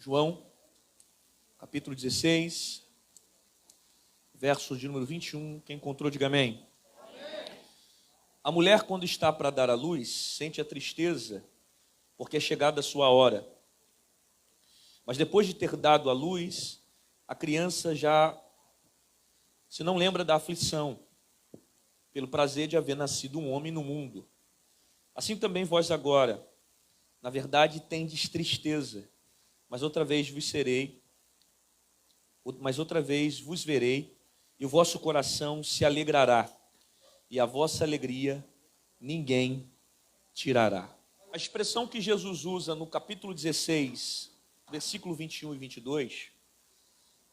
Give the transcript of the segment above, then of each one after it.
João, capítulo 16, verso de número 21. Quem encontrou, diga amém. A mulher, quando está para dar à luz, sente a tristeza, porque é chegada a sua hora. Mas depois de ter dado à luz, a criança já se não lembra da aflição, pelo prazer de haver nascido um homem no mundo. Assim também vós agora, na verdade, tendes tristeza, mas outra vez vos verei, e o vosso coração se alegrará, e a vossa alegria ninguém tirará. A expressão que Jesus usa no capítulo 16, versículo 21 e 22,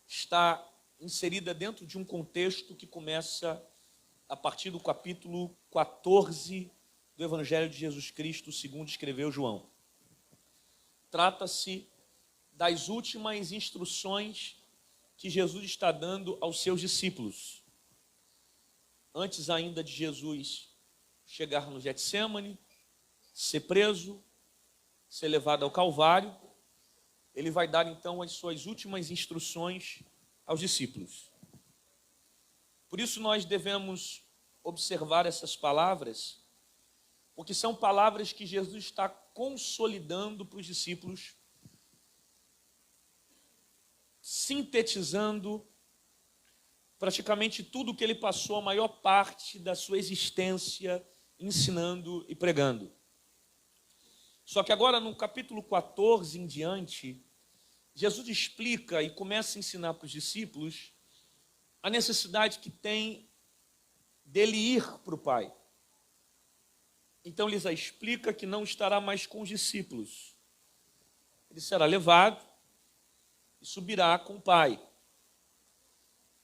está inserida dentro de um contexto que começa a partir do capítulo 14 do Evangelho de Jesus Cristo, segundo escreveu João. Trata-se das últimas instruções que Jesus está dando aos seus discípulos. Antes ainda de Jesus chegar no Getsêmani, ser preso, ser levado ao Calvário, ele vai dar então as suas últimas instruções aos discípulos. Por isso nós devemos observar essas palavras, porque são palavras que Jesus está consolidando para os discípulos, sintetizando praticamente tudo o que ele passou a maior parte da sua existência ensinando e pregando. Só que agora no capítulo 14 em diante, Jesus explica e começa a ensinar para os discípulos a necessidade que tem dele ir para o Pai. Então lhes explica que não estará mais com os discípulos. Ele será levado e subirá com o Pai.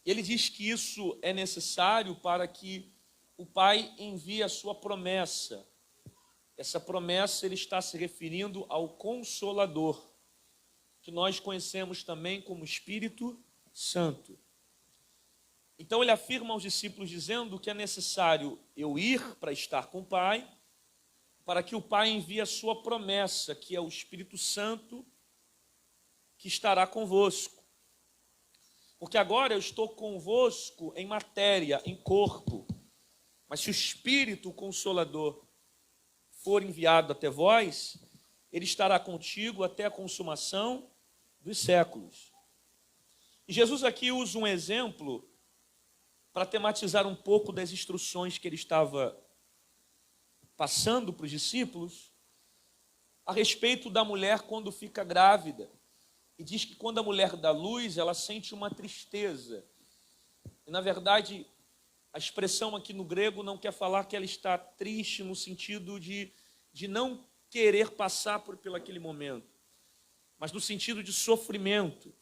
Ele diz que isso é necessário para que o Pai envie a sua promessa. Essa promessa ele está se referindo ao Consolador, que nós conhecemos também como Espírito Santo. Então ele afirma aos discípulos dizendo que é necessário eu ir para estar com o Pai, para que o Pai envie a sua promessa, que é o Espírito Santo, que estará convosco. Porque agora eu estou convosco em matéria, em corpo. Mas se o Espírito Consolador for enviado até vós, ele estará contigo até a consumação dos séculos. E Jesus aqui usa um exemplo para tematizar um pouco das instruções que ele estava passando para os discípulos a respeito da mulher quando fica grávida. E diz que quando a mulher dá luz, ela sente uma tristeza. E, na verdade, a expressão aqui no grego não quer falar que ela está triste no sentido de não querer passar por aquele momento, mas no sentido de sofrimento.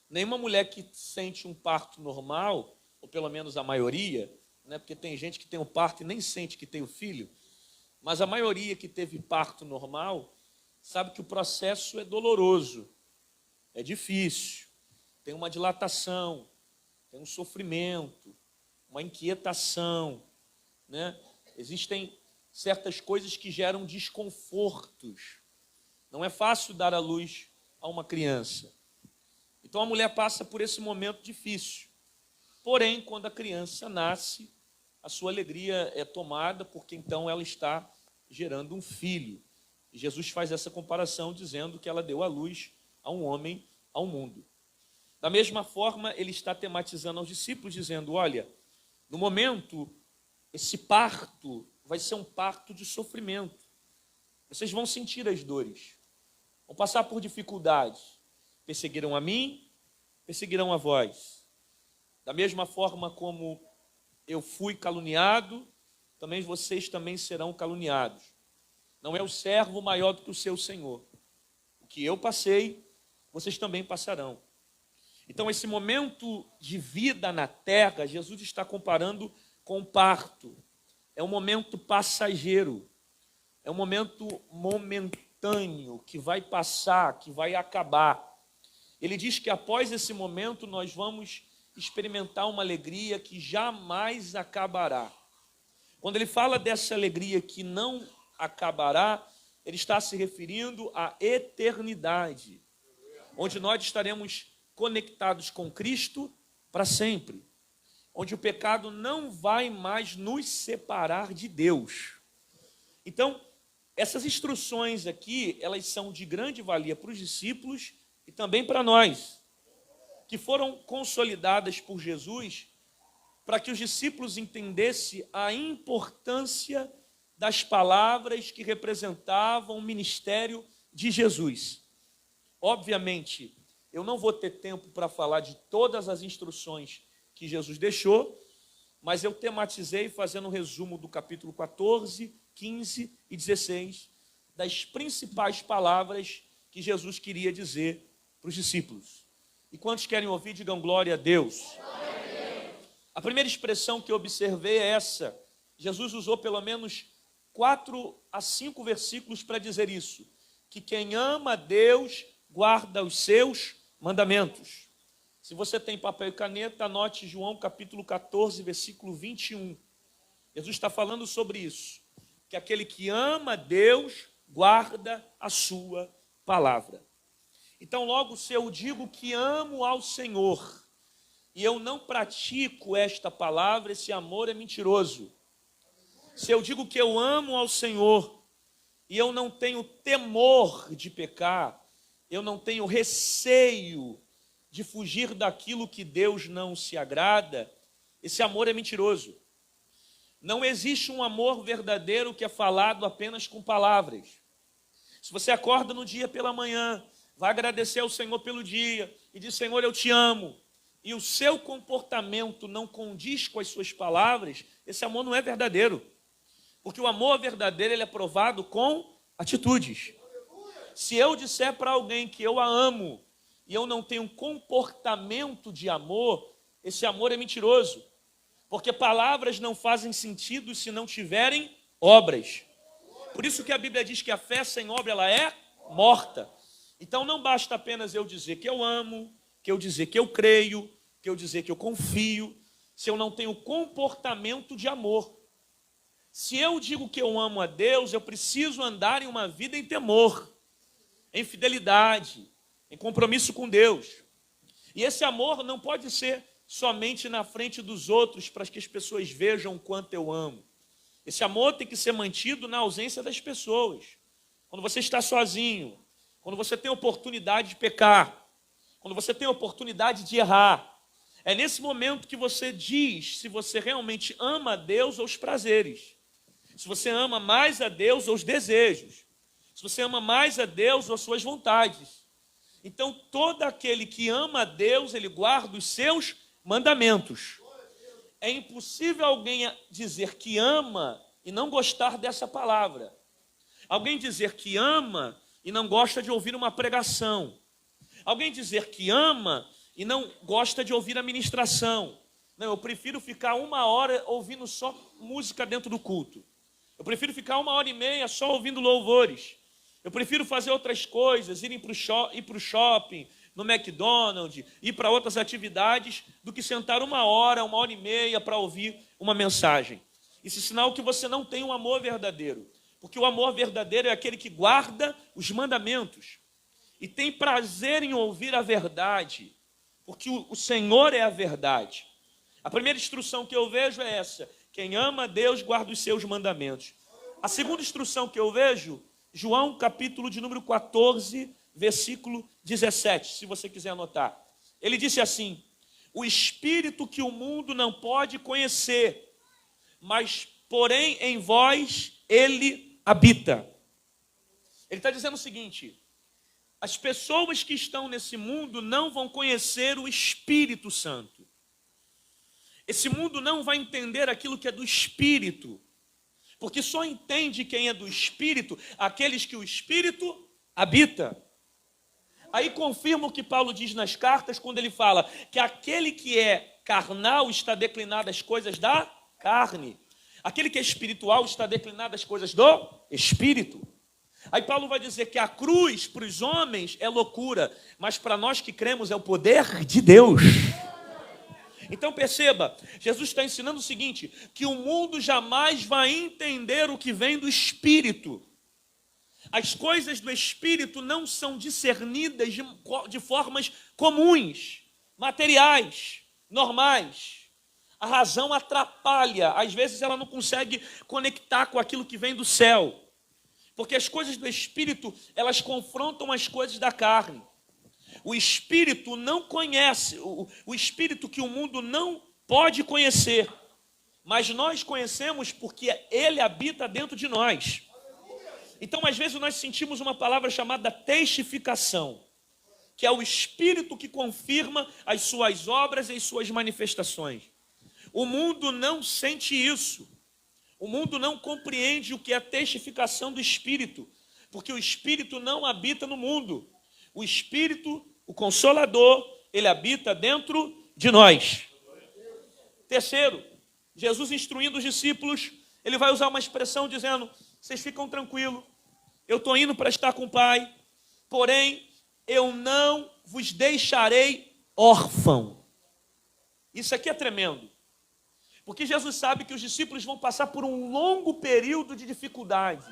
Nenhuma mulher que sente um parto normal, ou pelo menos a maioria, né, porque tem gente que tem um parto e nem sente que tem o filho, mas a maioria que teve parto normal sabe que o processo é doloroso. É difícil, tem uma dilatação, tem um sofrimento, uma inquietação, né? Existem certas coisas que geram desconfortos. Não é fácil dar à luz a uma criança. Então a mulher passa por esse momento difícil. Porém, quando a criança nasce, a sua alegria é tomada, porque então ela está gerando um filho. E Jesus faz essa comparação dizendo que ela deu à luz a um homem, ao mundo. Da mesma forma, ele está tematizando aos discípulos, dizendo, olha, no momento, esse parto vai ser um parto de sofrimento. Vocês vão sentir as dores, vão passar por dificuldades. Perseguirão a mim, perseguirão a vós. Da mesma forma como eu fui caluniado, também vocês também serão caluniados. Não é o servo maior do que o seu senhor. O que eu passei, vocês também passarão. Então, esse momento de vida na terra, Jesus está comparando com o parto. É um momento passageiro. É um momento momentâneo, que vai passar, que vai acabar. Ele diz que após esse momento, nós vamos experimentar uma alegria que jamais acabará. Quando ele fala dessa alegria que não acabará, ele está se referindo à eternidade. onde nós estaremos conectados com Cristo para sempre, onde o pecado não vai mais nos separar de Deus. Então, essas instruções aqui, elas são de grande valia para os discípulos e também para nós, que foram consolidadas por Jesus para que os discípulos entendessem a importância das palavras que representavam o ministério de Jesus. Obviamente, eu não vou ter tempo para falar de todas as instruções que Jesus deixou, mas eu tematizei fazendo um resumo do capítulo 14, 15 e 16, das principais palavras que Jesus queria dizer para os discípulos. E quantos querem ouvir, digam glória a Deus. Glória a Deus. A primeira expressão que eu observei é essa. Jesus usou pelo menos 4 a 5 versículos para dizer isso, que quem ama a Deus guarda os seus mandamentos. Se você tem papel e caneta, anote João capítulo 14, versículo 21. Jesus está falando sobre isso, que aquele que ama a Deus guarda a sua palavra. Então, logo, se eu digo que amo ao Senhor e eu não pratico esta palavra, esse amor é mentiroso. Se eu digo que eu amo ao Senhor e eu não tenho temor de pecar, eu não tenho receio de fugir daquilo que Deus não se agrada, esse amor é mentiroso. Não existe um amor verdadeiro que é falado apenas com palavras. Se você acorda no dia pela manhã, vai agradecer ao Senhor pelo dia e diz: Senhor, eu te amo, e o seu comportamento não condiz com as suas palavras, esse amor não é verdadeiro. Porque o amor verdadeiro, ele é provado com atitudes. Se eu disser para alguém que eu a amo e eu não tenho um comportamento de amor, esse amor é mentiroso. Porque palavras não fazem sentido se não tiverem obras. Por isso que a Bíblia diz que a fé sem obra, ela é morta. Então não basta apenas eu dizer que eu amo, que eu dizer que eu creio, que eu dizer que eu confio, se eu não tenho comportamento de amor. Se eu digo que eu amo a Deus, eu preciso andar em uma vida em temor, em fidelidade, em compromisso com Deus. E esse amor não pode ser somente na frente dos outros, para que as pessoas vejam o quanto eu amo. Esse amor tem que ser mantido na ausência das pessoas. Quando você está sozinho, quando você tem oportunidade de pecar, quando você tem oportunidade de errar, é nesse momento que você diz se você realmente ama a Deus ou os prazeres. Se você ama mais a Deus ou os desejos. Se você ama mais a Deus ou as suas vontades. Então, todo aquele que ama a Deus, ele guarda os seus mandamentos. É impossível alguém dizer que ama e não gostar dessa palavra. Alguém dizer que ama e não gosta de ouvir uma pregação. Alguém dizer que ama e não gosta de ouvir a ministração. Não, eu prefiro ficar 1 hora ouvindo só música dentro do culto. Eu prefiro ficar 1h30 só ouvindo louvores. Eu prefiro fazer outras coisas, ir para o shopping, no McDonald's, ir para outras atividades, do que sentar 1 hora, 1h30 para ouvir uma mensagem. Isso é sinal que você não tem um amor verdadeiro. Porque o amor verdadeiro é aquele que guarda os mandamentos. E tem prazer em ouvir a verdade. Porque o Senhor é a verdade. A primeira instrução que eu vejo é essa: quem ama a Deus guarda os seus mandamentos. A segunda instrução que eu vejo, João capítulo de número 14, versículo 17, se você quiser anotar. Ele disse assim: o Espírito que o mundo não pode conhecer, mas porém em vós ele habita. Ele está dizendo o seguinte: as pessoas que estão nesse mundo não vão conhecer o Espírito Santo. Esse mundo não vai entender aquilo que é do Espírito, porque só entende quem é do Espírito aqueles que o Espírito habita. Aí confirma o que Paulo diz nas cartas, quando ele fala que aquele que é carnal está declinado às coisas da carne. Aquele que é espiritual está declinado às coisas do Espírito. Aí Paulo vai dizer que a cruz para os homens é loucura, mas para nós que cremos é o poder de Deus. Então perceba, Jesus está ensinando o seguinte: que o mundo jamais vai entender o que vem do Espírito. As coisas do Espírito não são discernidas de formas comuns, materiais, normais. A razão atrapalha, às vezes ela não consegue conectar com aquilo que vem do céu. Porque as coisas do Espírito, elas confrontam as coisas da carne. O Espírito não conhece, o Espírito que o mundo não pode conhecer. Mas nós conhecemos porque ele habita dentro de nós. Então, às vezes, nós sentimos uma palavra chamada testificação, que é o Espírito que confirma as suas obras e as suas manifestações. O mundo não sente isso. O mundo não compreende o que é a testificação do Espírito, porque o Espírito não habita no mundo. O Espírito, o Consolador, ele habita dentro de nós. Terceiro, Jesus instruindo os discípulos, ele vai usar uma expressão dizendo: vocês ficam tranquilos, eu estou indo para estar com o Pai, porém eu não vos deixarei órfão. Isso aqui é tremendo, porque Jesus sabe que os discípulos vão passar por um longo período de dificuldade,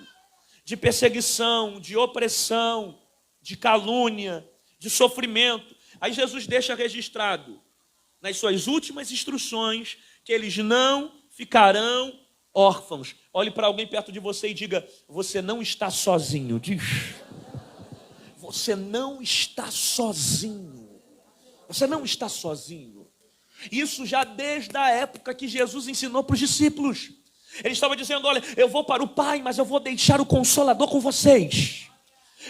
de perseguição, de opressão, de calúnia, de sofrimento. Aí Jesus deixa registrado nas suas últimas instruções que eles não ficarão órfãos. Olhe para alguém perto de você e diga: você não está sozinho. Diz: você não está sozinho. Você não está sozinho. Isso já desde a época que Jesus ensinou para os discípulos. Ele estava dizendo: olha, eu vou para o Pai, mas eu vou deixar o Consolador com vocês.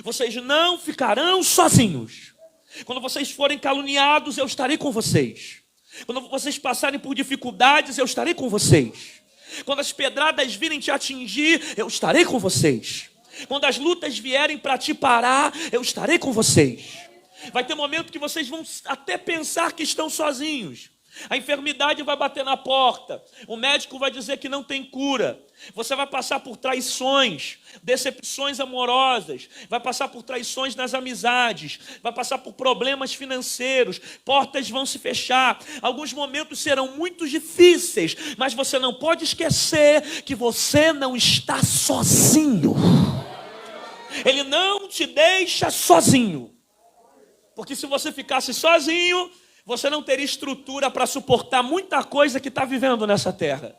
Vocês não ficarão sozinhos. Quando vocês forem caluniados, eu estarei com vocês. Quando vocês passarem por dificuldades, eu estarei com vocês. Quando as pedradas virem te atingir, eu estarei com vocês. Quando as lutas vierem para te parar, eu estarei com vocês. Vai ter momento que vocês vão até pensar que estão sozinhos. A enfermidade vai bater na porta. O médico vai dizer que não tem cura. Você vai passar por traições, decepções amorosas. Vai passar por traições nas amizades. Vai passar por problemas financeiros. Portas vão se fechar. Alguns momentos serão muito difíceis. Mas você não pode esquecer que você não está sozinho. Ele não te deixa sozinho. Porque se você ficasse sozinho, você não teria estrutura para suportar muita coisa que está vivendo nessa terra.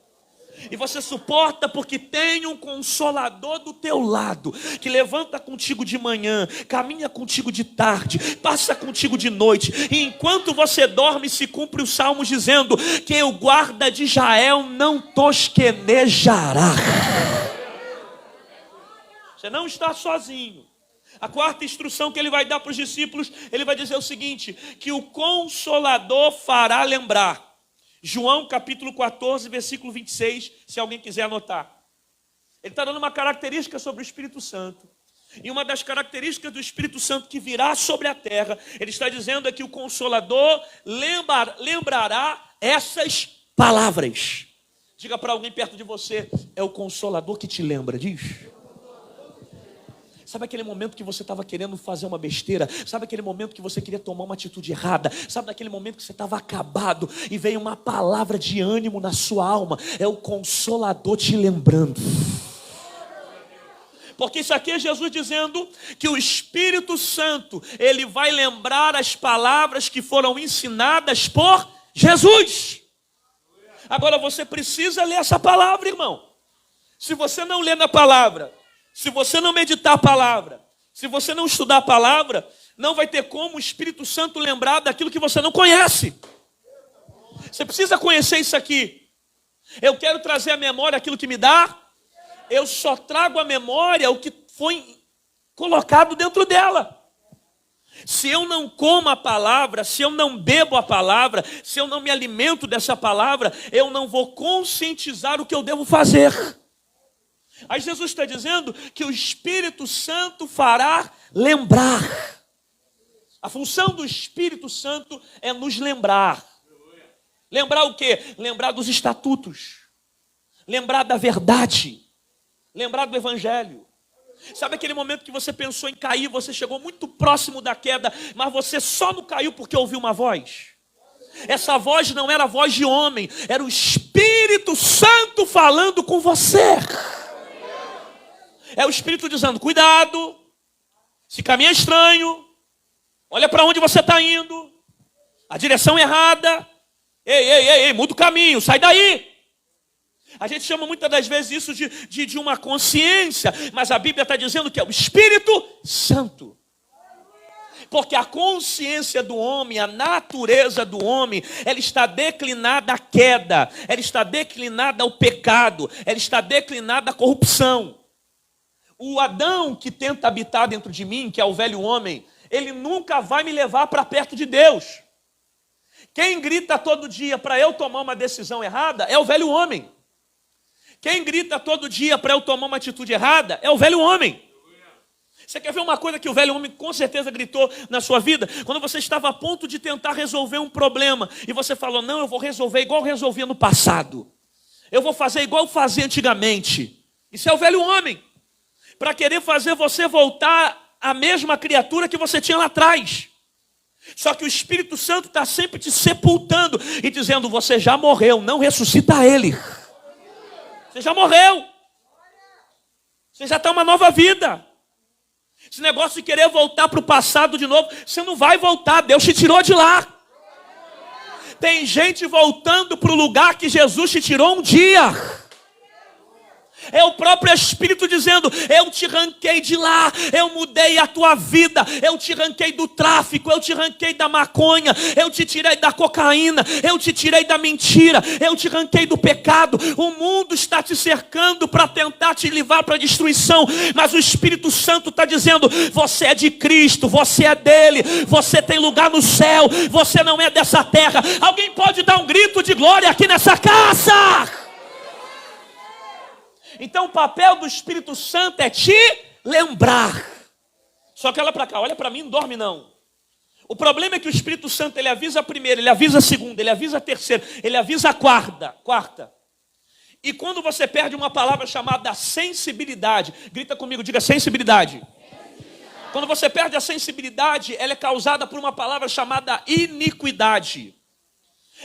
E você suporta porque tem um Consolador do teu lado, que levanta contigo de manhã, caminha contigo de tarde, passa contigo de noite. E enquanto você dorme, se cumpre os salmos dizendo que o guarda de Israel não tosquenejará. Você não está sozinho. A quarta instrução que ele vai dar para os discípulos, ele vai dizer o seguinte: que o Consolador fará lembrar. João capítulo 14, versículo 26, se alguém quiser anotar. Ele está dando uma característica sobre o Espírito Santo. E uma das características do Espírito Santo que virá sobre a terra, ele está dizendo é que o Consolador lembrará essas palavras. Diga para alguém perto de você: é o Consolador que te lembra, diz. Sabe aquele momento que você estava querendo fazer uma besteira? Sabe aquele momento que você queria tomar uma atitude errada? Sabe naquele momento que você estava acabado e veio uma palavra de ânimo na sua alma? É o Consolador te lembrando. Porque isso aqui é Jesus dizendo que o Espírito Santo, ele vai lembrar as palavras que foram ensinadas por Jesus. Agora você precisa ler essa palavra, irmão. Se você não ler na palavra, se você não meditar a palavra, se você não estudar a palavra, não vai ter como o Espírito Santo lembrar daquilo que você não conhece. Você precisa conhecer isso aqui. Eu quero trazer à memória aquilo que me dá. Eu só trago à memória o que foi colocado dentro dela. Se eu não como a palavra, se eu não bebo a palavra, se eu não me alimento dessa palavra, eu não vou conscientizar o que eu devo fazer. Aí Jesus está dizendo que o Espírito Santo fará lembrar. A função do Espírito Santo é nos lembrar. Lembrar o quê? Lembrar dos estatutos. Lembrar da verdade. Lembrar do Evangelho. Sabe aquele momento que você pensou em cair, você chegou muito próximo da queda, mas você só não caiu porque ouviu uma voz? Essa voz não era a voz de homem, era o Espírito Santo falando com você. É o Espírito dizendo, cuidado, esse caminho é estranho, olha para onde você está indo, a direção é errada, ei, muda o caminho, sai daí. A gente chama muitas das vezes isso de uma consciência, mas a Bíblia está dizendo que é o Espírito Santo. Porque a consciência do homem, a natureza do homem, ela está declinada à queda, ela está declinada ao pecado, ela está declinada à corrupção. O Adão que tenta habitar dentro de mim, que é o velho homem, ele nunca vai me levar para perto de Deus. Quem grita todo dia para eu tomar uma decisão errada é o velho homem. Quem grita todo dia para eu tomar uma atitude errada é o velho homem. Você quer ver uma coisa que o velho homem com certeza gritou na sua vida? Quando você estava a ponto de tentar resolver um problema e você falou, não, eu vou resolver igual eu resolvia no passado. Eu vou fazer igual eu fazia antigamente. Isso é o velho homem. Para querer fazer você voltar à mesma criatura que você tinha lá atrás. Só que o Espírito Santo está sempre te sepultando e dizendo, você já morreu, não ressuscita ele. Você já morreu. Você já está uma nova vida. Esse negócio de querer voltar para o passado de novo, você não vai voltar, Deus te tirou de lá. Tem gente voltando para o lugar que Jesus te tirou um dia. É o próprio Espírito dizendo, eu te ranquei de lá, eu mudei a tua vida, eu te ranquei do tráfico, eu te ranquei da maconha, eu te tirei da cocaína, eu te tirei da mentira, eu te ranquei do pecado. O mundo está te cercando para tentar te levar para a destruição, mas o Espírito Santo está dizendo, você é de Cristo, você é dele, você tem lugar no céu, você não é dessa terra. Alguém pode dar um grito de glória aqui nessa casa? Então o papel do Espírito Santo é te lembrar. Só que olha para cá, olha para mim, não dorme não. O problema é que o Espírito Santo, ele avisa a primeira, ele avisa a segunda, ele avisa a terceira, ele avisa a quarta. E quando você perde uma palavra chamada sensibilidade, grita comigo, diga sensibilidade. Quando você perde a sensibilidade, ela é causada por uma palavra chamada iniquidade.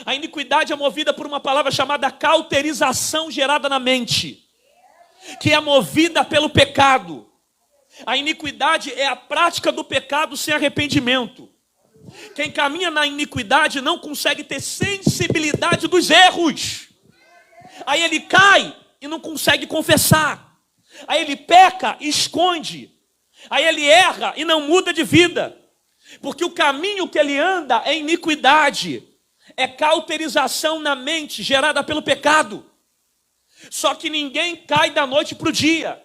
A iniquidade é movida por uma palavra chamada cauterização gerada na mente, que é movida pelo pecado. A iniquidade é a prática do pecado sem arrependimento. Quem caminha na iniquidade não consegue ter sensibilidade dos erros. Aí ele cai e não consegue confessar. Aí ele peca e esconde. Aí ele erra e não muda de vida. Porque o caminho que ele anda é iniquidade. É cauterização na mente gerada pelo pecado. Só que ninguém cai da noite para o dia.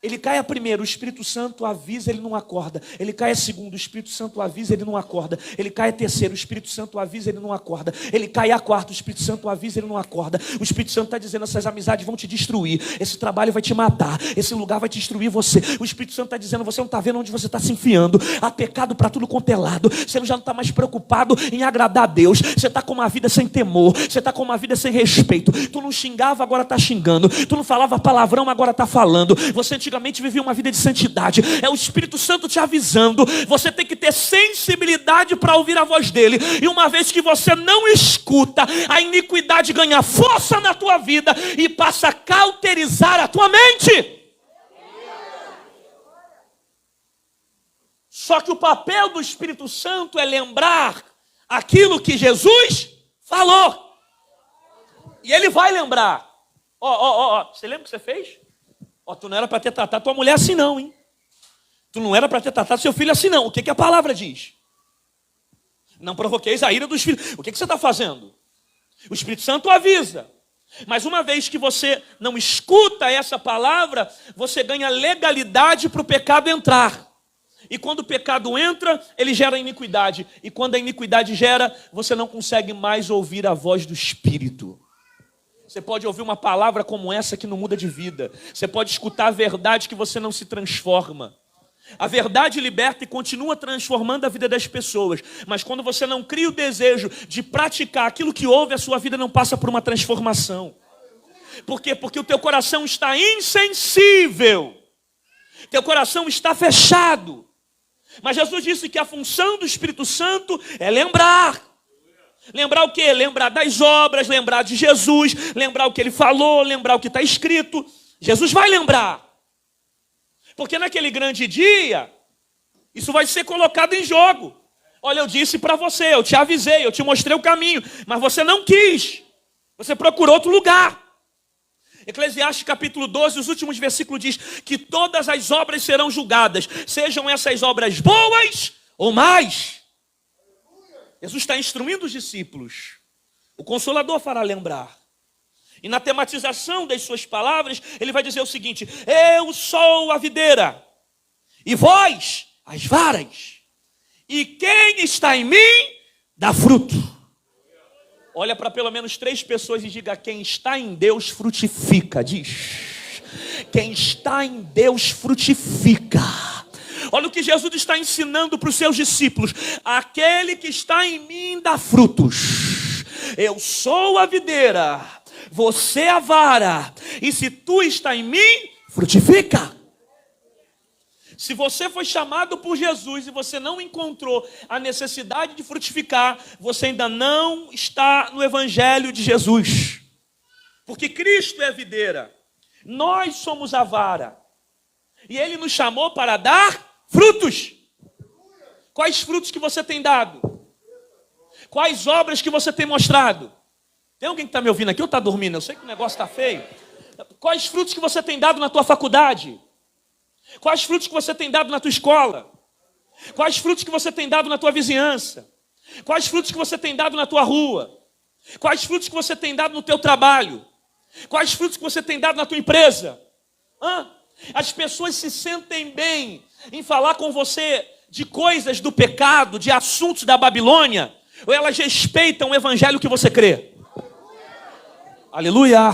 Ele cai a primeira, o Espírito Santo avisa, ele não acorda. Ele cai a segunda, o Espírito Santo avisa, ele não acorda. Ele cai a terceira, o Espírito Santo avisa, ele não acorda. Ele cai a quarta, o Espírito Santo avisa, ele não acorda. O Espírito Santo está dizendo, essas amizades vão te destruir. Esse trabalho vai te matar. Esse lugar vai te destruir você. O Espírito Santo está dizendo, você não está vendo onde você está se enfiando. Há pecado para tudo quanto é lado. Você já não está mais preocupado em agradar a Deus. Você está com uma vida sem temor. Você está com uma vida sem respeito. Tu não xingava, agora está xingando. Tu não falava palavrão, agora está falando. Você antigamente vivia uma vida de santidade. É o Espírito Santo te avisando. Você tem que ter sensibilidade para ouvir a voz dele. E uma vez que você não escuta, a iniquidade ganha força na tua vida e passa a cauterizar a tua mente. Só que o papel do Espírito Santo é lembrar aquilo que Jesus falou. E ele vai lembrar. Você lembra o que você fez? Tu não era para ter tratado tua mulher assim não, hein? Tu não era para ter tratado seu filho assim não. O que a palavra diz? Não provoqueis a ira dos filhos. O que você está fazendo? O Espírito Santo avisa. Mas uma vez que você não escuta essa palavra, você ganha legalidade para o pecado entrar. E quando o pecado entra, ele gera iniquidade. E quando a iniquidade gera, você não consegue mais ouvir a voz do Espírito. Você pode ouvir uma palavra como essa que não muda de vida. Você pode escutar a verdade que você não se transforma. A verdade liberta e continua transformando a vida das pessoas. Mas quando você não cria o desejo de praticar aquilo que ouve, a sua vida não passa por uma transformação. Por quê? Porque o teu coração está insensível. Teu coração está fechado. Mas Jesus disse que a função do Espírito Santo é lembrar. Lembrar o quê? Lembrar das obras, lembrar de Jesus, lembrar o que ele falou, lembrar o que está escrito. Jesus vai lembrar. Porque naquele grande dia, isso vai ser colocado em jogo. Olha, eu disse para você, eu te avisei, eu te mostrei o caminho, mas você não quis. Você procurou outro lugar. Eclesiastes capítulo 12, os últimos versículos diz que todas as obras serão julgadas, sejam essas obras boas ou mais. Jesus está instruindo os discípulos. O Consolador fará lembrar. E na tematização das suas palavras, ele vai dizer o seguinte: eu sou a videira, e vós as varas. E quem está em mim, dá fruto. Olha para pelo menos 3 pessoas e diga: quem está em Deus frutifica. Diz: quem está em Deus frutifica. Olha o que Jesus está ensinando para os seus discípulos: aquele que está em mim dá frutos. Eu sou a videira, você é a vara, e se tu está em mim, frutifica. Se você foi chamado por Jesus e você não encontrou a necessidade de frutificar, você ainda não está no Evangelho de Jesus. Porque Cristo é a videira, nós somos a vara. E Ele nos chamou para dar frutos. Quais frutos que você tem dado? Quais obras que você tem mostrado? Tem alguém que está me ouvindo aqui ou está dormindo? Eu sei que o negócio está feio. Quais frutos que você tem dado na tua faculdade? Quais frutos que você tem dado na tua escola? Quais frutos que você tem dado na tua vizinhança? Quais frutos que você tem dado na tua rua? Quais frutos que você tem dado no teu trabalho? Quais frutos que você tem dado na tua empresa? As pessoas se sentem bem em falar com você de coisas do pecado, de assuntos da Babilônia, ou elas respeitam o evangelho que você crê? Aleluia!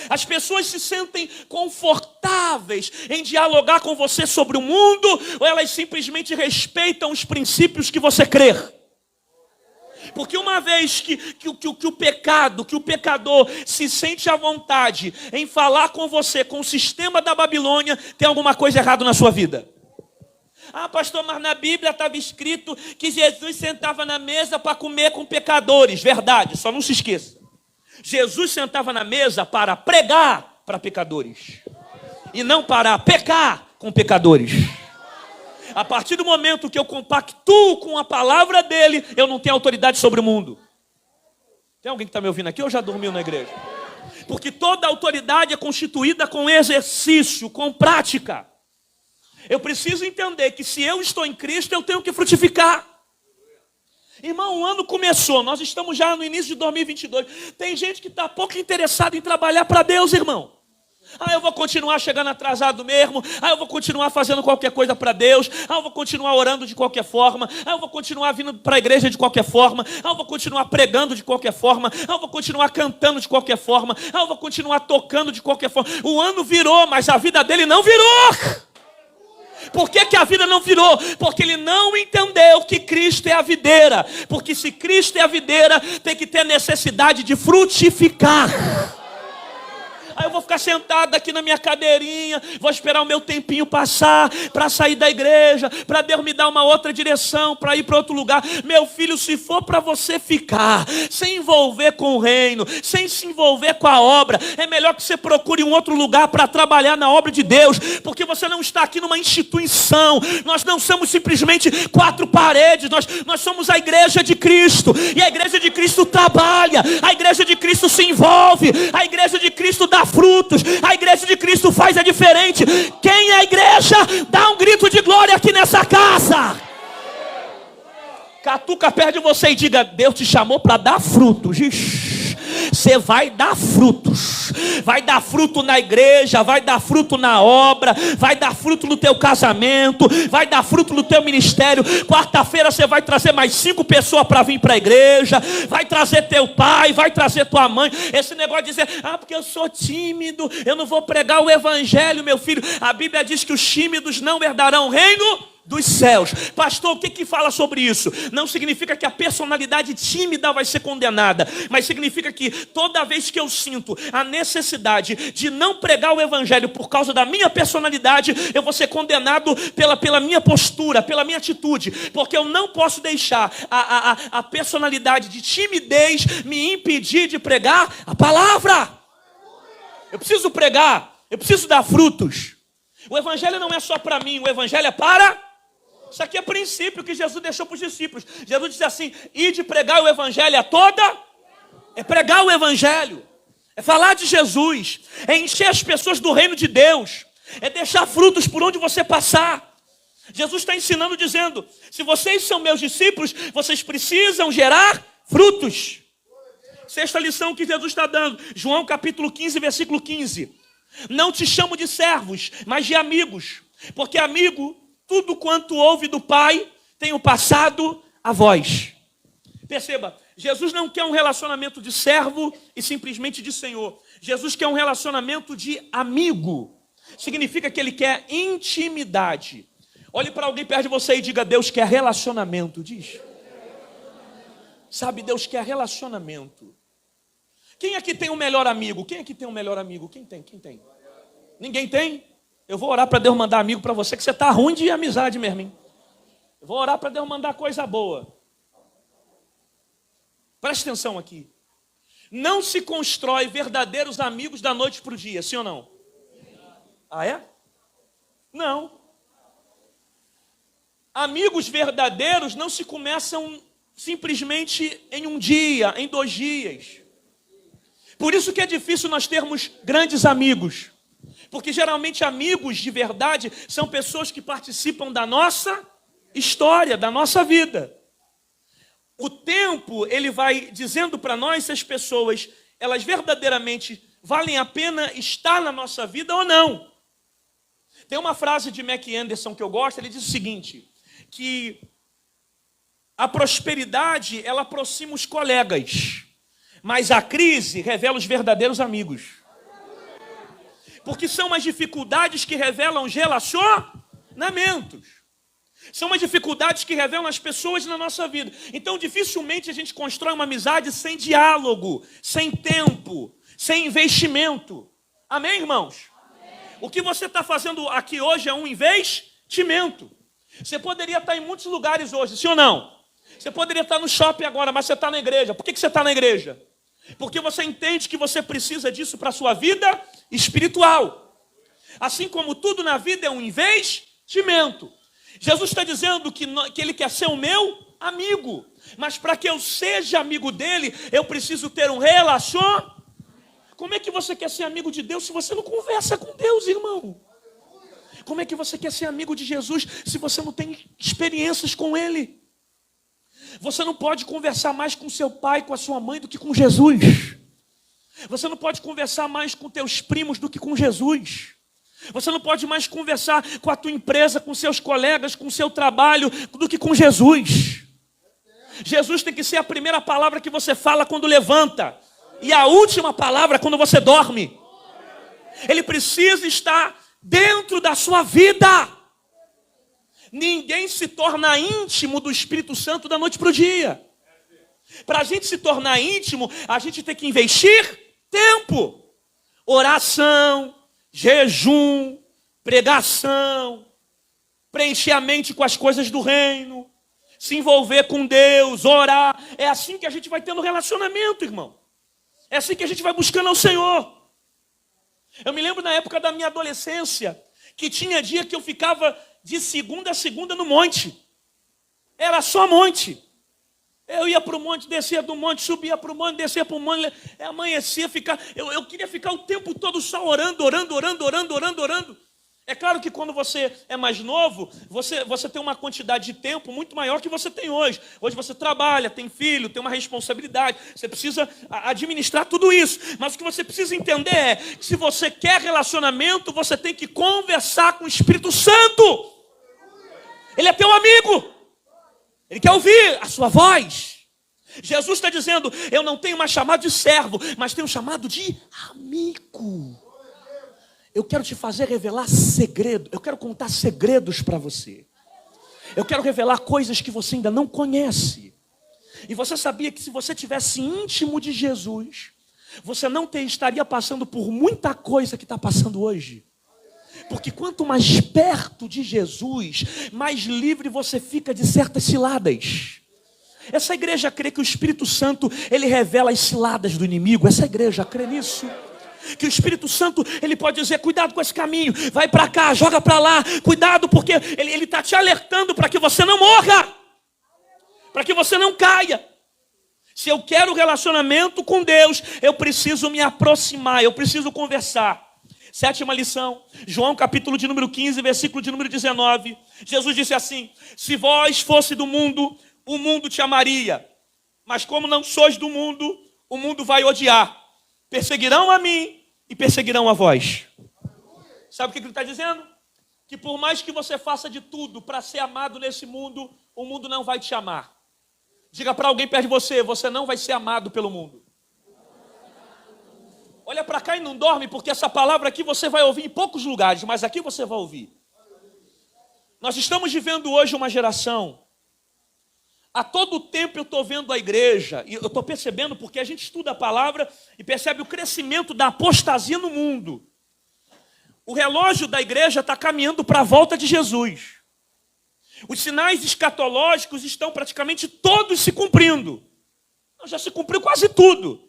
As pessoas se sentem confortáveis em dialogar com você sobre o mundo, ou elas simplesmente respeitam os princípios que você crê? Porque uma vez que o pecador se sente à vontade em falar com você com o sistema da Babilônia, tem alguma coisa errada na sua vida. Pastor, mas na Bíblia estava escrito que Jesus sentava na mesa para comer com pecadores. Verdade, só não se esqueça. Jesus sentava na mesa para pregar para pecadores e não para pecar com pecadores. A partir do momento que eu compactuo com a palavra dele, eu não tenho autoridade sobre o mundo. Tem alguém que está me ouvindo aqui ou já dormiu na igreja? Porque toda autoridade é constituída com exercício, com prática. Eu preciso entender que se eu estou em Cristo, eu tenho que frutificar. Irmão, o ano começou, nós estamos já no início de 2022. Tem gente que está pouco interessada em trabalhar para Deus, irmão. Eu vou continuar chegando atrasado mesmo. Eu vou continuar fazendo qualquer coisa para Deus. Eu vou continuar orando de qualquer forma. Eu vou continuar vindo para a igreja de qualquer forma. Eu vou continuar pregando de qualquer forma. Eu vou continuar cantando de qualquer forma. Eu vou continuar tocando de qualquer forma. O ano virou, mas a vida dele não virou. Por que a vida não virou? Porque ele não entendeu que Cristo é a videira. Porque se Cristo é a videira, tem que ter necessidade de frutificar. Aí eu vou ficar sentado aqui na minha cadeirinha, vou esperar o meu tempinho passar para sair da igreja, para Deus me dar uma outra direção, para ir para outro lugar. Meu filho, se for para você ficar sem envolver com o reino, sem se envolver com a obra, é melhor que você procure um outro lugar para trabalhar na obra de Deus, porque você não está aqui numa instituição. Nós não somos simplesmente 4 paredes, nós somos a igreja de Cristo, e a igreja de Cristo trabalha, a igreja de Cristo se envolve, a igreja de Cristo dá frutos, a igreja de Cristo faz a diferente. Quem é a igreja? Dá um grito de glória aqui nessa casa. Catuca perto de você e diga: Deus te chamou para dar frutos. Você vai dar frutos. Vai dar fruto na igreja, vai dar fruto na obra, vai dar fruto no teu casamento, vai dar fruto no teu ministério. Quarta-feira você vai trazer mais 5 pessoas para vir para a igreja, vai trazer teu pai, vai trazer tua mãe. Esse negócio de dizer: porque eu sou tímido, eu não vou pregar o evangelho, meu filho. A Bíblia diz que os tímidos não herdarão o reino dos céus. Pastor, o que fala sobre isso? Não significa que a personalidade tímida vai ser condenada, mas significa que toda vez que eu sinto a necessidade de não pregar o evangelho por causa da minha personalidade, eu vou ser condenado pela minha postura, pela minha atitude, porque eu não posso deixar a personalidade de timidez me impedir de pregar a palavra. Eu preciso pregar, eu preciso dar frutos. O evangelho não é só para mim, o evangelho é para... Isso aqui é princípio que Jesus deixou para os discípulos. Jesus disse assim: ide pregar o evangelho a toda... É pregar o evangelho, é falar de Jesus, é encher as pessoas do reino de Deus, é deixar frutos por onde você passar. Jesus está ensinando dizendo: se vocês são meus discípulos, vocês precisam gerar frutos. Sexta lição que Jesus está dando, João capítulo 15, versículo 15. Não te chamo de servos, mas de amigos, porque amigo, tudo quanto ouve do Pai, tenho passado a vós. Perceba, Jesus não quer um relacionamento de servo e simplesmente de senhor. Jesus quer um relacionamento de amigo. Significa que ele quer intimidade. Olhe para alguém perto de você e diga: Deus quer relacionamento. Diz. Sabe, Deus quer relacionamento. Quem aqui tem um melhor amigo? Quem aqui tem um melhor amigo? Quem tem? Quem tem? Ninguém tem? Eu vou orar para Deus mandar amigo para você, que você está ruim de amizade mesmo, hein? Eu vou orar para Deus mandar coisa boa. Preste atenção aqui. Não se constrói verdadeiros amigos da noite para o dia, sim ou não? Ah, é? Não. Amigos verdadeiros não se começam simplesmente em um dia, em 2 dias. Por isso que é difícil nós termos grandes amigos. Porque geralmente amigos de verdade são pessoas que participam da nossa história, da nossa vida. O tempo, ele vai dizendo para nós se as pessoas, elas verdadeiramente valem a pena estar na nossa vida ou não. Tem uma frase de Mac Anderson que eu gosto, ele diz o seguinte, que a prosperidade, ela aproxima os colegas, mas a crise revela os verdadeiros amigos. Porque são as dificuldades que revelam os relacionamentos. São as dificuldades que revelam as pessoas na nossa vida. Então, dificilmente a gente constrói uma amizade sem diálogo, sem tempo, sem investimento. Amém, irmãos? Amém. O que você está fazendo aqui hoje é um investimento. Você poderia estar em muitos lugares hoje, sim ou não? Você poderia estar no shopping agora, mas você está na igreja. Por que você está na igreja? Porque você entende que você precisa disso para a sua vida espiritual. Assim como tudo na vida é um investimento. Jesus está dizendo que Ele quer ser o meu amigo. Mas para que eu seja amigo dele, eu preciso ter um relacionamento. Como é que você quer ser amigo de Deus se você não conversa com Deus, irmão? Como é que você quer ser amigo de Jesus se você não tem experiências com Ele? Você não pode conversar mais com seu pai, com a sua mãe, do que com Jesus. Você não pode conversar mais com teus primos do que com Jesus. Você não pode mais conversar com a tua empresa, com seus colegas, com o seu trabalho, do que com Jesus. Jesus tem que ser a primeira palavra que você fala quando levanta e a última palavra quando você dorme. Ele precisa estar dentro da sua vida. Ninguém se torna íntimo do Espírito Santo da noite para o dia. Para a gente se tornar íntimo, a gente tem que investir tempo. Oração, jejum, pregação, preencher a mente com as coisas do reino, se envolver com Deus, orar. É assim que a gente vai tendo relacionamento, irmão. É assim que a gente vai buscando ao Senhor. Eu me lembro na época da minha adolescência, que tinha dia que eu ficava de segunda a segunda no monte. Era só monte. Eu ia para o monte, descia do monte, subia para o monte, descia para o monte, amanhecia, eu queria ficar o tempo todo só orando. É claro que quando você é mais novo, você tem uma quantidade de tempo muito maior que você tem hoje. Hoje você trabalha, tem filho, tem uma responsabilidade, você precisa administrar tudo isso. Mas o que você precisa entender é que se você quer relacionamento, você tem que conversar com o Espírito Santo. Ele é teu amigo. Ele quer ouvir a sua voz. Jesus está dizendo, eu não tenho mais chamado de servo, mas tenho chamado de amigo. Eu quero te fazer revelar segredo. Eu quero contar segredos para você. Eu quero revelar coisas que você ainda não conhece. E você sabia que se você tivesse íntimo de Jesus, você não estaria passando por muita coisa que está passando hoje. Porque quanto mais perto de Jesus, mais livre você fica de certas ciladas. Essa igreja crê que o Espírito Santo, ele revela as ciladas do inimigo. Essa igreja crê nisso. Que o Espírito Santo, ele pode dizer, cuidado com esse caminho, vai para cá, joga para lá, cuidado, porque ele está te alertando para que você não morra, para que você não caia. Se eu quero relacionamento com Deus, eu preciso me aproximar, eu preciso conversar. 7ª lição, João capítulo de número 15, versículo de número 19. Jesus disse assim: se vós fosse do mundo, o mundo te amaria. Mas como não sois do mundo, o mundo vai odiar. Perseguirão a mim e perseguirão a vós. Sabe o que ele está dizendo? Que por mais que você faça de tudo para ser amado nesse mundo, o mundo não vai te amar. Diga para alguém perto de você, você não vai ser amado pelo mundo. Olha para cá e não dorme, porque essa palavra aqui você vai ouvir em poucos lugares, mas aqui você vai ouvir. Nós estamos vivendo hoje uma geração. A todo tempo eu estou vendo a igreja, e eu estou percebendo porque a gente estuda a palavra e percebe o crescimento da apostasia no mundo. O relógio da igreja está caminhando para a volta de Jesus. Os sinais escatológicos estão praticamente todos se cumprindo. Já se cumpriu quase tudo.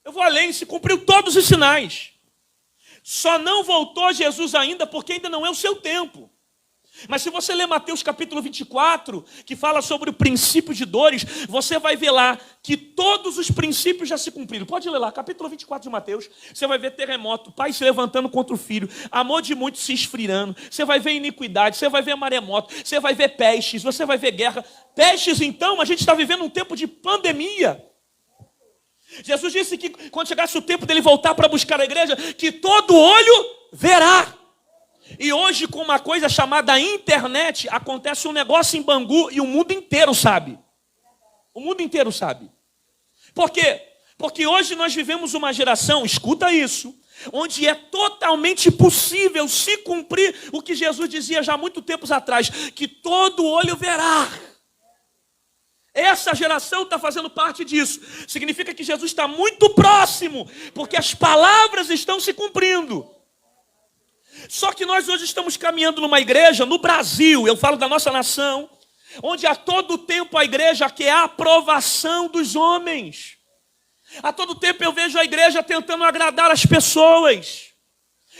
Eu vou além, se cumpriu todos os sinais. Só não voltou Jesus ainda porque ainda não é o seu tempo. Mas se você ler Mateus capítulo 24, que fala sobre o princípio de dores, você vai ver lá que todos os princípios já se cumpriram. Pode ler lá, capítulo 24 de Mateus, você vai ver terremoto, pai se levantando contra o filho, amor de muitos se esfriando, você vai ver iniquidade, você vai ver maremoto, você vai ver pestes, você vai ver guerra. Pestes, então, a gente está vivendo um tempo de pandemia. Jesus disse que quando chegasse o tempo dele voltar para buscar a igreja, que todo olho verá. E hoje, com uma coisa chamada internet, acontece um negócio em Bangu e o mundo inteiro sabe. O mundo inteiro sabe. Por quê? Porque hoje nós vivemos uma geração, escuta isso, onde é totalmente possível se cumprir o que Jesus dizia já há muito tempos atrás, que todo olho verá. Essa geração está fazendo parte disso. Significa que Jesus está muito próximo, porque as palavras estão se cumprindo. Só que nós hoje estamos caminhando numa igreja, no Brasil, eu falo da nossa nação, onde a todo tempo a igreja quer a aprovação dos homens. A todo tempo eu vejo a igreja tentando agradar as pessoas.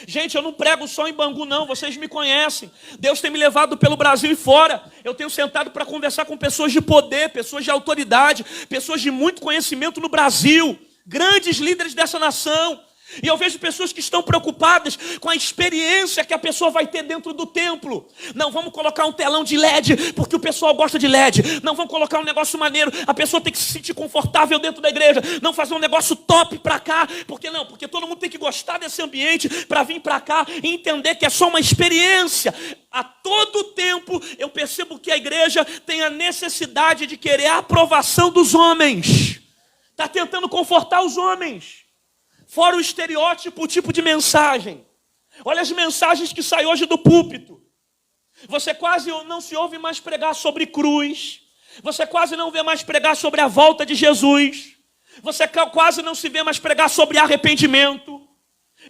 Gente, eu não prego só em Bangu não, vocês me conhecem. Deus tem me levado pelo Brasil e fora. Eu tenho sentado para conversar com pessoas de poder, pessoas de autoridade, pessoas de muito conhecimento no Brasil, grandes líderes dessa nação. E eu vejo pessoas que estão preocupadas com a experiência que a pessoa vai ter dentro do templo. Não vamos colocar um telão de LED, porque o pessoal gosta de LED. Não vamos colocar um negócio maneiro, a pessoa tem que se sentir confortável dentro da igreja. Não fazer um negócio top para cá, porque não? Porque todo mundo tem que gostar desse ambiente para vir para cá e entender que é só uma experiência. A todo tempo eu percebo que a igreja tem a necessidade de querer a aprovação dos homens. Está tentando confortar os homens. Fora o estereótipo, o tipo de mensagem. Olha as mensagens que saem hoje do púlpito. Você quase não se ouve mais pregar sobre cruz. Você quase não vê mais pregar sobre a volta de Jesus. Você quase não se vê mais pregar sobre arrependimento.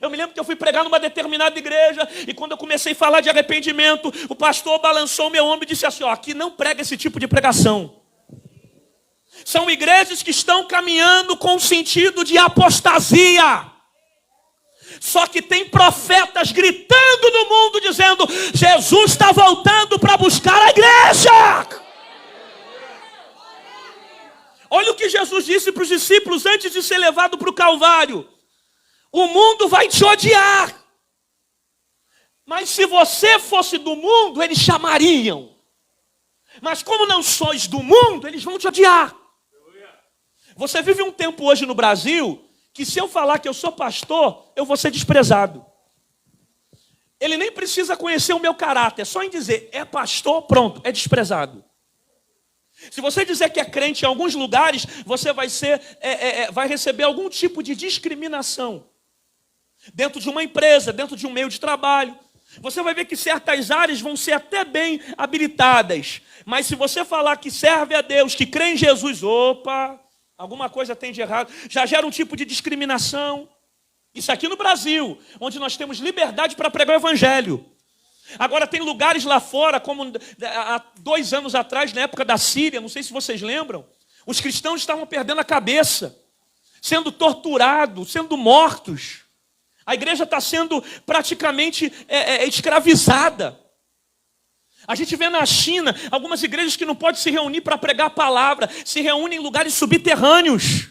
Eu me lembro que eu fui pregar numa determinada igreja e quando eu comecei a falar de arrependimento, o pastor balançou o meu ombro e disse assim, aqui não prega esse tipo de pregação. São igrejas que estão caminhando com sentido de apostasia. Só que tem profetas gritando no mundo dizendo, Jesus está voltando para buscar a igreja. Olha o que Jesus disse para os discípulos antes de ser levado para o Calvário. O mundo vai te odiar. Mas se você fosse do mundo, eles chamariam. Mas como não sois do mundo, eles vão te odiar. Você vive um tempo hoje no Brasil que se eu falar que eu sou pastor, eu vou ser desprezado. Ele nem precisa conhecer o meu caráter, só em dizer é pastor, pronto, é desprezado. Se você dizer que é crente em alguns lugares, você vai receber algum tipo de discriminação. Dentro de uma empresa, dentro de um meio de trabalho. Você vai ver que certas áreas vão ser até bem habilitadas. Mas se você falar que serve a Deus, que crê em Jesus, alguma coisa tem de errado. Já gera um tipo de discriminação. Isso aqui no Brasil, onde nós temos liberdade para pregar o evangelho. Agora tem lugares lá fora, como há 2 anos atrás, na época da Síria, não sei se vocês lembram, os cristãos estavam perdendo a cabeça, sendo torturados, sendo mortos. A igreja está sendo praticamente escravizada. A gente vê na China algumas igrejas que não podem se reunir para pregar a palavra, se reúnem em lugares subterrâneos.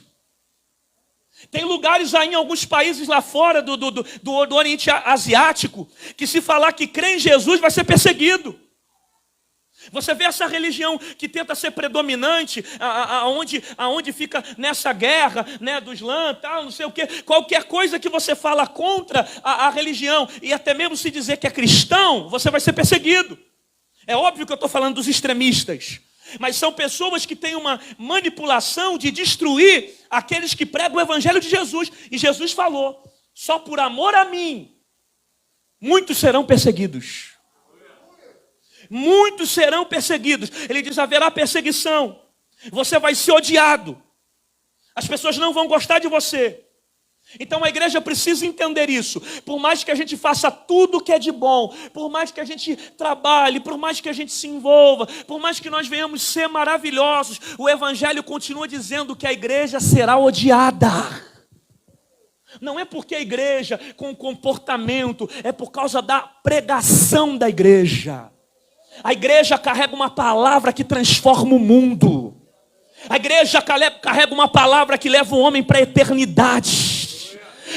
Tem lugares aí em alguns países lá fora do Oriente Asiático, que se falar que crê em Jesus vai ser perseguido. Você vê essa religião que tenta ser predominante, aonde fica nessa guerra, né, do Islã, tal, não sei o quê. Qualquer coisa que você fala contra a religião, e até mesmo se dizer que é cristão, você vai ser perseguido. É óbvio que eu estou falando dos extremistas, mas são pessoas que têm uma manipulação de destruir aqueles que pregam o evangelho de Jesus. E Jesus falou, só por amor a mim, muitos serão perseguidos. Muitos serão perseguidos. Ele diz, haverá perseguição. Você vai ser odiado. As pessoas não vão gostar de você. Então a igreja precisa entender isso. Por mais que a gente faça tudo que é de bom, por mais que a gente trabalhe, por mais que a gente se envolva, por mais que nós venhamos ser maravilhosos, o evangelho continua dizendo que a igreja será odiada. Não é porque a igreja com comportamento, é por causa da pregação da igreja. A igreja carrega uma palavra que transforma o mundo. A igreja carrega uma palavra que leva o homem para a eternidade.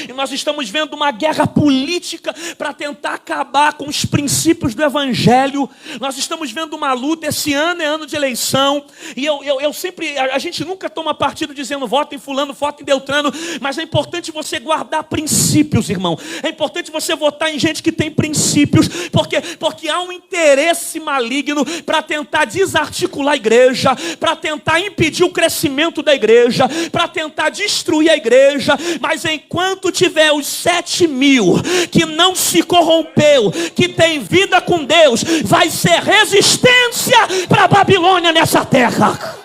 E nós estamos vendo uma guerra política para tentar acabar com os princípios do evangelho. Nós estamos vendo uma luta, esse ano é ano de eleição. E eu sempre, a gente nunca toma partido dizendo voto em fulano, voto em Beltrano. Mas é importante você guardar princípios, irmão. É importante você votar em gente que tem princípios. Porque há um interesse maligno para tentar desarticular a igreja, para tentar impedir o crescimento da igreja, para tentar destruir a igreja. Mas enquanto tiver os 7.000 que não se corrompeu, que tem vida com Deus, vai ser resistência para a Babilônia nessa terra.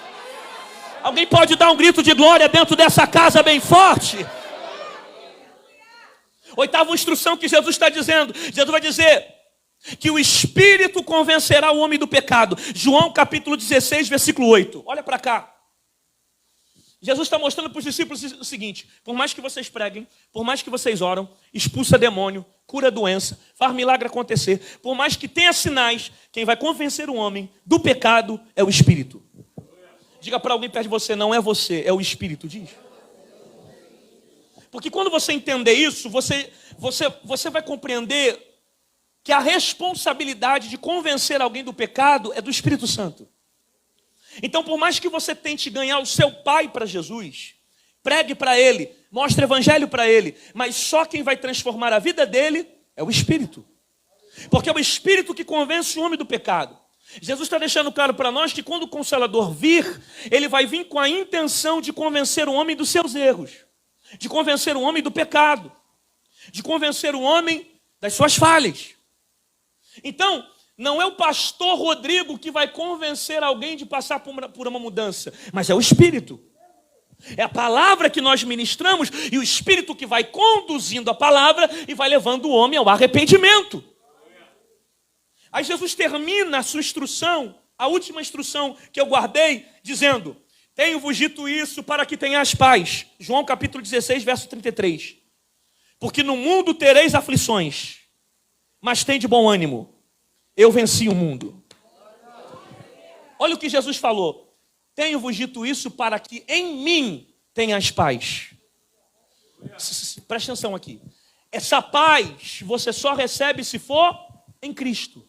Alguém pode dar um grito de glória dentro dessa casa bem forte? Oitava instrução que Jesus está dizendo. Jesus vai dizer que o Espírito convencerá o homem do pecado. João capítulo 16, versículo 8. Olha para cá. Jesus está mostrando para os discípulos o seguinte: por mais que vocês preguem, por mais que vocês oram, expulsa demônio, cura doença, faz milagre acontecer, por mais que tenha sinais, quem vai convencer o homem do pecado é o Espírito. Diga para alguém perto de você, não é você, é o Espírito, diz. Porque quando você entender isso, você vai compreender que a responsabilidade de convencer alguém do pecado é do Espírito Santo. Então, por mais que você tente ganhar o seu pai para Jesus, pregue para ele, mostre o evangelho para ele, mas só quem vai transformar a vida dele é o Espírito. Porque é o Espírito que convence o homem do pecado. Jesus está deixando claro para nós que quando o Consolador vir, ele vai vir com a intenção de convencer o homem dos seus erros, de convencer o homem do pecado, de convencer o homem das suas falhas. Então, não é o pastor Rodrigo que vai convencer alguém de passar por uma mudança, mas é o Espírito. É a palavra que nós ministramos e o Espírito que vai conduzindo a palavra e vai levando o homem ao arrependimento. Aí Jesus termina a sua instrução, a última instrução que eu guardei, dizendo: tenho-vos dito isso para que tenhais paz. João capítulo 16, verso 33. Porque no mundo tereis aflições, mas tende bom ânimo. Eu venci o mundo. Olha o que Jesus falou. Tenho-vos dito isso para que em mim tenhas paz. Presta atenção aqui. Essa paz você só recebe se for em Cristo.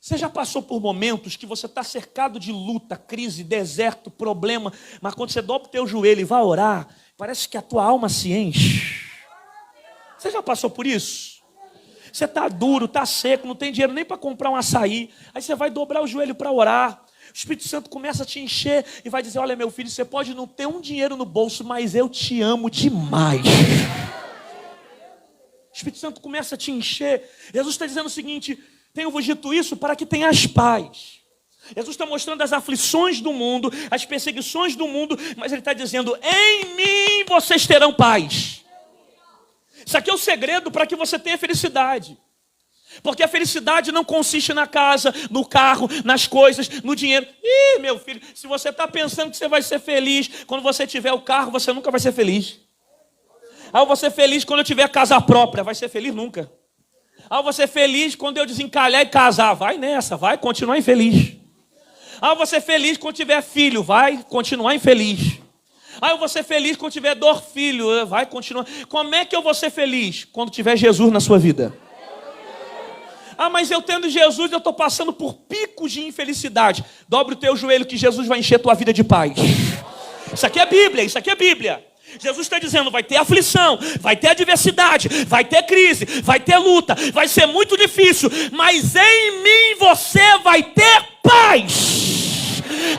Você já passou por momentos que você está cercado de luta, crise, deserto, problema, mas quando você dobra o teu joelho e vai orar, parece que a tua alma se enche. Você já passou por isso? Você está duro, está seco, não tem dinheiro nem para comprar um açaí. Aí você vai dobrar o joelho para orar. O Espírito Santo começa a te encher e vai dizer: olha, meu filho, você pode não ter um dinheiro no bolso, mas eu te amo demais. O Espírito Santo começa a te encher. Jesus está dizendo o seguinte: tenho-vos dito isso para que tenhas paz. Jesus está mostrando as aflições do mundo, as perseguições do mundo, mas ele está dizendo: em mim vocês terão paz. Isso aqui é o segredo para que você tenha felicidade. Porque a felicidade não consiste na casa, no carro, nas coisas, no dinheiro. Ih, meu filho, se você está pensando que você vai ser feliz quando você tiver o carro, você nunca vai ser feliz. Ah, eu vou ser feliz quando eu tiver casa própria. Vai ser feliz nunca. Ah, eu vou ser feliz quando eu desencalhar e casar. Vai nessa, vai continuar infeliz. Ah, eu vou ser feliz quando tiver filho. Vai continuar infeliz. Ah, eu vou ser feliz quando tiver dor filho. Vai continuar. Como é que eu vou ser feliz? Quando tiver Jesus na sua vida. Ah, mas eu tendo Jesus, eu estou passando por picos de infelicidade. Dobre o teu joelho que Jesus vai encher tua vida de paz. Isso aqui é Bíblia, isso aqui é Bíblia. Jesus está dizendo, vai ter aflição, vai ter adversidade, vai ter crise, vai ter luta, vai ser muito difícil, mas em mim você vai ter paz.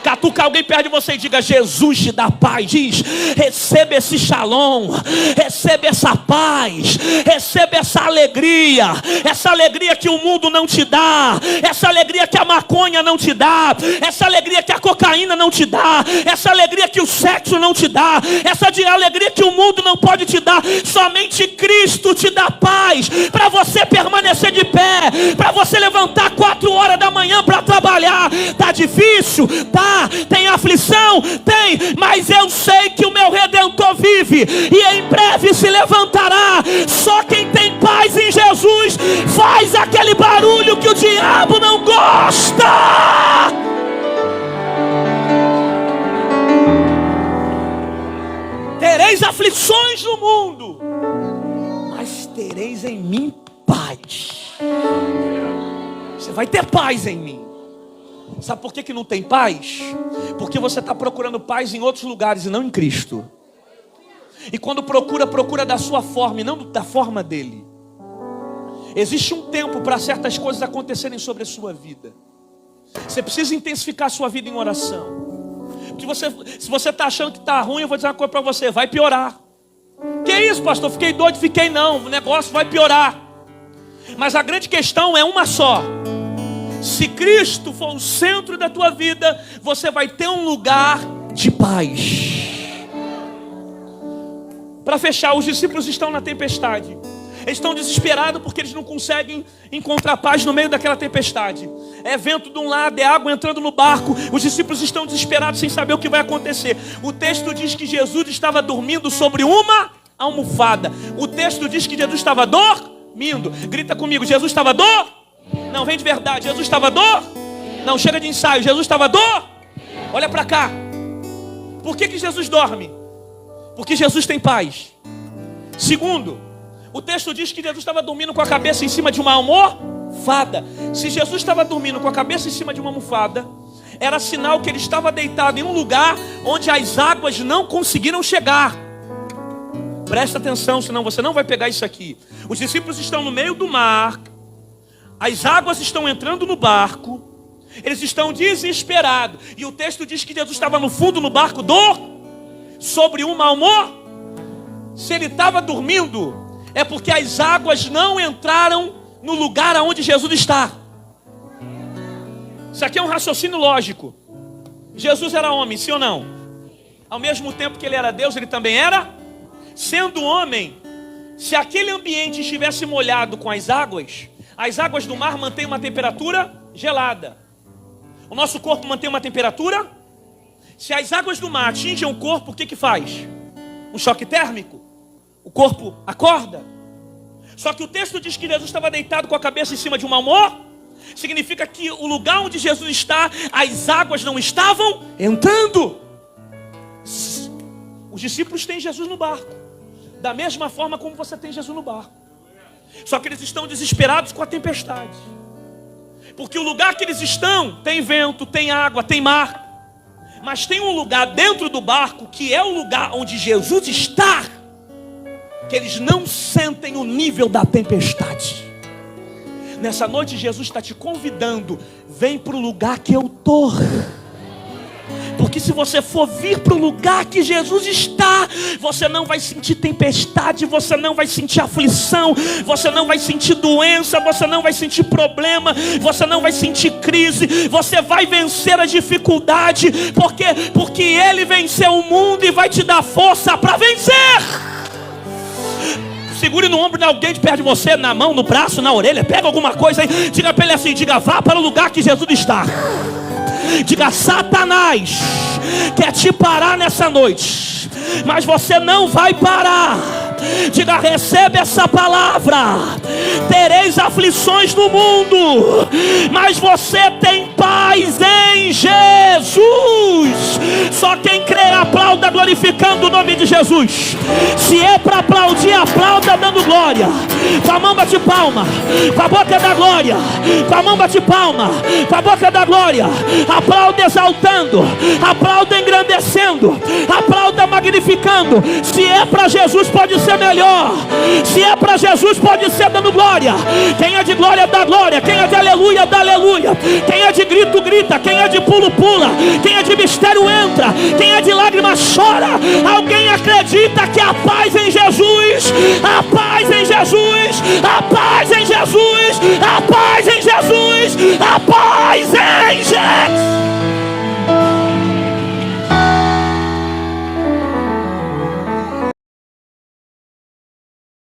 Catuca alguém perto de você e diga, Jesus te dá paz. Diz, receba esse shalom, receba essa paz, receba essa alegria que o mundo não te dá, essa alegria que a maconha não te dá, essa alegria que a cocaína não te dá, essa alegria que o sexo não te dá, essa alegria que o mundo não pode te dar. Somente Cristo te dá paz para você permanecer de pé, para você levantar 4 horas da manhã para trabalhar. Tá difícil? Tá, tem aflição? Tem, mas eu sei que o meu Redentor vive e em breve se levantará. Só quem tem paz em Jesus faz aquele barulho que o diabo não gosta. Tereis aflições no mundo, mas tereis em mim paz. Você vai ter paz em mim. Sabe por que não tem paz? Porque você está procurando paz em outros lugares e não em Cristo. E quando procura da sua forma e não da forma dele. Existe um tempo para certas coisas acontecerem sobre a sua vida. Você precisa intensificar a sua vida em oração. Porque se você está achando que está ruim, eu vou dizer uma coisa para você, vai piorar. Que isso, pastor? Fiquei doido, fiquei não. O negócio vai piorar. Mas a grande questão é uma só. Se Cristo for o centro da tua vida, você vai ter um lugar de paz. Para fechar, os discípulos estão na tempestade. Eles estão desesperados porque eles não conseguem encontrar paz no meio daquela tempestade. É vento de um lado, é água entrando no barco. Os discípulos estão desesperados sem saber o que vai acontecer. O texto diz que Jesus estava dormindo sobre uma almofada. O texto diz que Jesus estava dormindo. Grita comigo, Jesus estava dormindo. Não, vem de verdade, Jesus estava Não, chega de ensaio, Jesus estava Olha para cá. Por que Jesus dorme? Porque Jesus tem paz. Segundo, o texto diz que Jesus estava dormindo com a cabeça em cima de uma almofada. Se Jesus estava dormindo com a cabeça em cima de uma almofada, era sinal que ele estava deitado em um lugar onde as águas não conseguiram chegar. Presta atenção, senão você não vai pegar isso aqui. Os discípulos estão no meio do mar. As águas estão entrando no barco. Eles estão desesperados. E o texto diz que Jesus estava no fundo no barco sobre uma almofada. Se ele estava dormindo, é porque as águas não entraram no lugar aonde Jesus está. Isso aqui é um raciocínio lógico. Jesus era homem, sim ou não? Ao mesmo tempo que ele era Deus, ele também era. Sendo homem, se aquele ambiente estivesse molhado com as águas do mar mantêm uma temperatura gelada. O nosso corpo mantém uma temperatura. Se as águas do mar atingem o corpo, o que faz? Um choque térmico. O corpo acorda. Só que o texto diz que Jesus estava deitado com a cabeça em cima de uma almofada. Significa que o lugar onde Jesus está, as águas não estavam entrando. Os discípulos têm Jesus no barco, da mesma forma como você tem Jesus no barco. Só que eles estão desesperados com a tempestade. Porque o lugar que eles estão tem vento, tem água, tem mar. Mas tem um lugar dentro do barco que é o lugar onde Jesus está, que eles não sentem o nível da tempestade. Nessa noite Jesus está te convidando, vem para o lugar que eu estou. Porque se você for vir para o lugar que Jesus está, você não vai sentir tempestade, você não vai sentir aflição, você não vai sentir doença, você não vai sentir problema, você não vai sentir crise, você vai vencer a dificuldade, porque Ele venceu o mundo e vai te dar força para vencer. Segure no ombro de alguém de perto de você, na mão, no braço, na orelha, pega alguma coisa aí, diga para ele assim, diga, vá para o lugar que Jesus está. Diga, Satanás quer te parar nessa noite, mas você não vai parar. Diga: recebe essa palavra. Tereis aflições no mundo, mas você tem paz em Jesus. Só quem crê aplauda glorificando o nome de Jesus. Se é para aplaudir, aplauda dando glória. Com a mão bate palma, com a boca da glória. Com a mão bate palma, com a boca da glória. Aplauda exaltando, aplauda engrandecendo, aplauda magnificando. Se é para Jesus, pode ser melhor. Se é para Jesus, pode ser dando glória. Quem é de glória, dá glória. Quem é de aleluia, dá aleluia. Quem é de grito, grita. Quem é de pulo, pula. Quem é de mistério, entra. Quem é de lágrima, chora. Alguém acredita que a paz em Jesus, a paz em Jesus, a paz em Jesus, a paz em Jesus, a paz em Jesus.